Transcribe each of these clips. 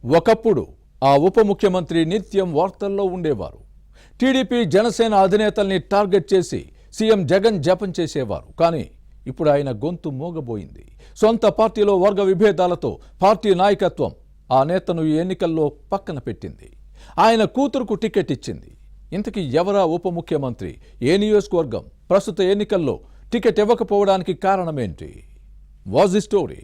ఒకప్పుడు ఆ ఉప ముఖ్యమంత్రి నిత్యం వార్తల్లో ఉండేవారు. టీడీపీ జనసేన అధినేతల్ని టార్గెట్ చేసి సీఎం జగన్ జపం చేసేవారు. కానీ ఇప్పుడు ఆయన గొంతు మోగబోయింది. సొంత పార్టీలో వర్గ విభేదాలతో పార్టీ నాయకత్వం ఆ నేతను ఈ ఎన్నికల్లో పక్కన పెట్టింది. ఆయన కూతురుకు టికెట్ ఇచ్చింది. ఇంతకీ ఎవరా ఉప ముఖ్యమంత్రి? ఏ నియోజకవర్గం? ప్రస్తుత ఎన్నికల్లో టికెట్ ఇవ్వకపోవడానికి కారణమేంటి? Was the story?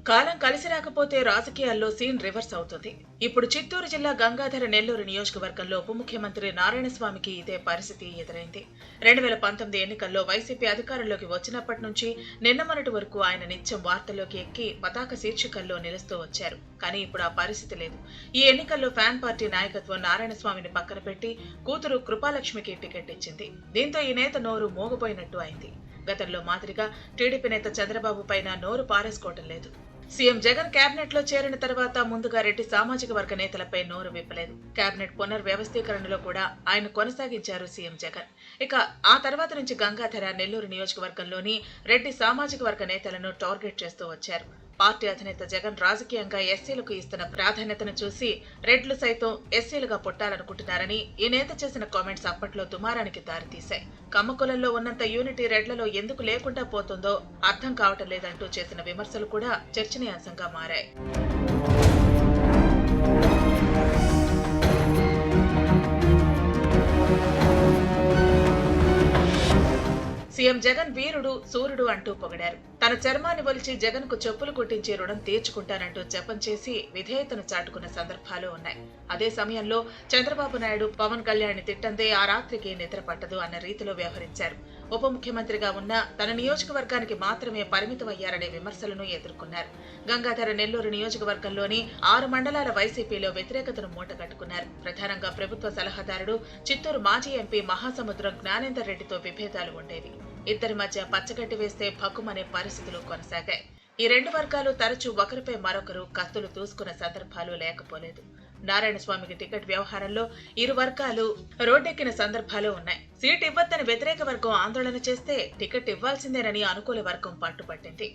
కాలం కలిసి రాకపోతే రాజకీయాల్లో సీన్ రివర్స్ అవుతుంది. ఇప్పుడు చిత్తూరు జిల్లా గంగాధర నెల్లూరు నియోజకవర్గంలో ఉప ముఖ్యమంత్రి నారాయణస్వామికి ఇదే పరిస్థితి ఎదురైంది. 2019 ఎన్నికల్లో వైసీపీ అధికారంలోకి వచ్చినప్పటి నుంచి నిన్న మొన్నటి వరకు ఆయన నిత్యం వార్తల్లోకి ఎక్కి పతాక శీర్షికల్లో నిలుస్తూ వచ్చారు. కానీ ఇప్పుడు ఆ పరిస్థితి లేదు. ఈ ఎన్నికల్లో ఫ్యాన్ పార్టీ నాయకత్వం నారాయణస్వామిని పక్కన పెట్టి కూతురు కృపాలక్ష్మికి టికెట్ ఇచ్చింది. దీంతో ఈ నేత నోరు మోగపోయినట్టు అయింది. గతంలో మాదిరిగా టీడీపీ నేత చంద్రబాబు పైన నోరు పారేసుకోవటం లేదు. సీఎం జగన్ కేబినెట్ లో చేరిన తర్వాత ముందుగా రెడ్డి సామాజిక వర్గ నేతలపై నోరు విప్పలేదు. కేబినెట్ పునర్వ్యవస్థీకరణలో కూడా ఆయన కొనసాగించారు సీఎం జగన్. ఇక ఆ తర్వాత నుంచి గంగాధర నెల్లూరు నియోజకవర్గంలోని రెడ్డి సామాజిక వర్గ నేతలను టార్గెట్ చేస్తూ వచ్చారు. పార్టీ అధినేత జగన్ రాజకీయంగా ఎస్సీలకు ఇస్తున్న ప్రాధాన్యతను చూసి రెడ్లు సైతం ఎస్సీలుగా పుట్టాలనుకుంటున్నారని ఈ నేత చేసిన కామెంట్స్ అప్పట్లో దుమారానికి దారితీశాయి. కమ్మకులంలో ఉన్నంత యూనిటీ రెడ్లలో ఎందుకు లేకుండా పోతుందో అర్థం కావటం లేదంటూ చేసిన విమర్శలు కూడా చర్చనీయాంశంగా మారాయి. సీఎం జగన్ వీరుడు సూర్యుడు అంటూ పొగిడారు. తన చర్మాన్ని ఒలిచి జగన్ కు చెప్పులు కుట్టించి రుణం తీర్చుకుంటానంటూ జపం చేసి విధేయతను చాటుకున్న సందర్భాలు ఉన్నాయి. అదే సమయంలో చంద్రబాబు నాయుడు పవన్ కళ్యాణ్ తిట్టందే ఆ రాత్రికి నిద్ర పట్టదు అన్న రీతిలో వ్యవహరించారు. ఉప ముఖ్యమంత్రిగా ఉన్న తన నియోజకవర్గానికి మాత్రమే పరిమితమయ్యారనే విమర్శలను ఎదుర్కొన్నారు. గంగాధర నెల్లూరు నియోజకవర్గంలోని 6 మండలాల వైసీపీలో వ్యతిరేకతను మూటగట్టుకున్నారు. ప్రధానంగా ప్రభుత్వ సలహాదారుడు చిత్తూరు మాజీ ఎంపీ మహాసముద్రం జ్ఞానేందర్ రెడ్డితో విభేదాలు ఉండేవి. ఇద్దరి మధ్య పచ్చగడ్డి వేస్తే భగ్గుమనే పరిస్థితులు కొనసాగాయి. ఈ రెండు వర్గాలు తరచూ ఒకరిపై మరొకరు కత్తులు దూసుకున్న సందర్భాలు లేకపోలేదు. నారాయణస్వామికి టికెట్ వ్యవహారంలో ఇరు వర్గాలు రోడ్డెక్కిన సందర్భాలు ఉన్నాయి. సీట్ ఇవ్వద్దని వ్యతిరేక వర్గం ఆందోళన చేస్తే టికెట్ ఇవ్వాల్సిందేనని అనుకూల వర్గం పట్టుపట్టింది.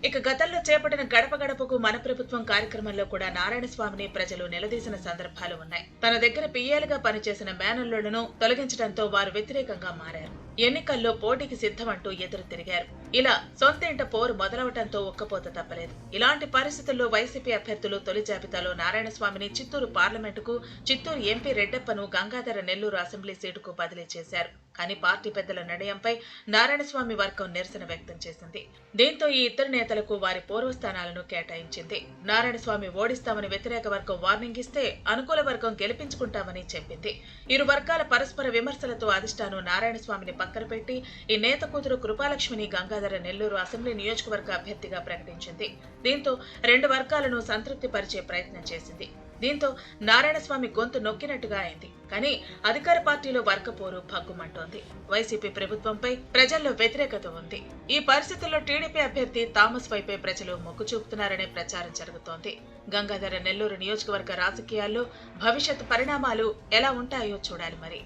ఇక గతంలో చేపట్టిన గడప గడపకు మన ప్రభుత్వం కార్యక్రమంలో కూడా నారాయణస్వామిని ప్రజలు నిలదీసిన సందర్భాలు ఉన్నాయి. తన దగ్గర పియ్యాలుగా పనిచేసిన మేనల్లులను తొలగించడంతో వారు వ్యతిరేకంగా మారారు. ఎన్నికల్లో పోటీకి సిద్ధమంటూ ఎదురు తిరిగారు. ఇలా సొంత ఇంట పోరు మొదలవటంతో ఒక్కపోత తప్పలేదు. ఇలాంటి పరిస్థితుల్లో వైసీపీ అభ్యర్థులు తొలి జాబితాలో నారాయణస్వామిని చిత్తూరు పార్లమెంటుకు, చిత్తూరు ఎంపీ రెడ్డప్పను గంగాధర నెల్లూరు అసెంబ్లీ సీటుకు బదిలీ చేశారు. కానీ పార్టీ పెద్దల నిర్ణయంపై నారాయణస్వామి వర్గం నిరసన వ్యక్తం చేసింది. దీంతో ఈ ఇద్దరు నేతలకు వారి పూర్వస్థానాలను కేటాయించింది. నారాయణస్వామి ఓడిస్తామని వ్యతిరేక వర్గం వార్నింగ్ ఇస్తే అనుకూల వర్గం గెలిపించుకుంటామని చెప్పింది. ఇరు వర్గాల పరస్పర విమర్శలతో అధిష్టానం నారాయణస్వామిని పక్కన పెట్టి ఈ నేత కూతురు కృపాలక్ష్మిని గంగాధర నెల్లూరు అసెంబ్లీ నియోజకవర్గ అభ్యర్థిగా ప్రకటించింది. దీంతో రెండు వర్గాలను సంతృప్తి పరిచే ప్రయత్నం చేసింది. దీంతో నారాయణస్వామి గొంతు నొక్కినట్టుగా అయింది. కానీ అధికార పార్టీలో వర్గపోరు భగ్గుమంటోంది. వైసీపీ ప్రభుత్వంపై ప్రజల్లో వ్యతిరేకత ఉంది. ఈ పరిస్థితుల్లో టీడీపీ అభ్యర్థి థామస్ వైపే ప్రజలు మొగ్గు చూపుతున్నారనే ప్రచారం జరుగుతోంది. గంగాధర నెల్లూరు నియోజకవర్గ రాజకీయాల్లో భవిష్యత్ పరిణామాలు ఎలా ఉంటాయో చూడాలి మరి.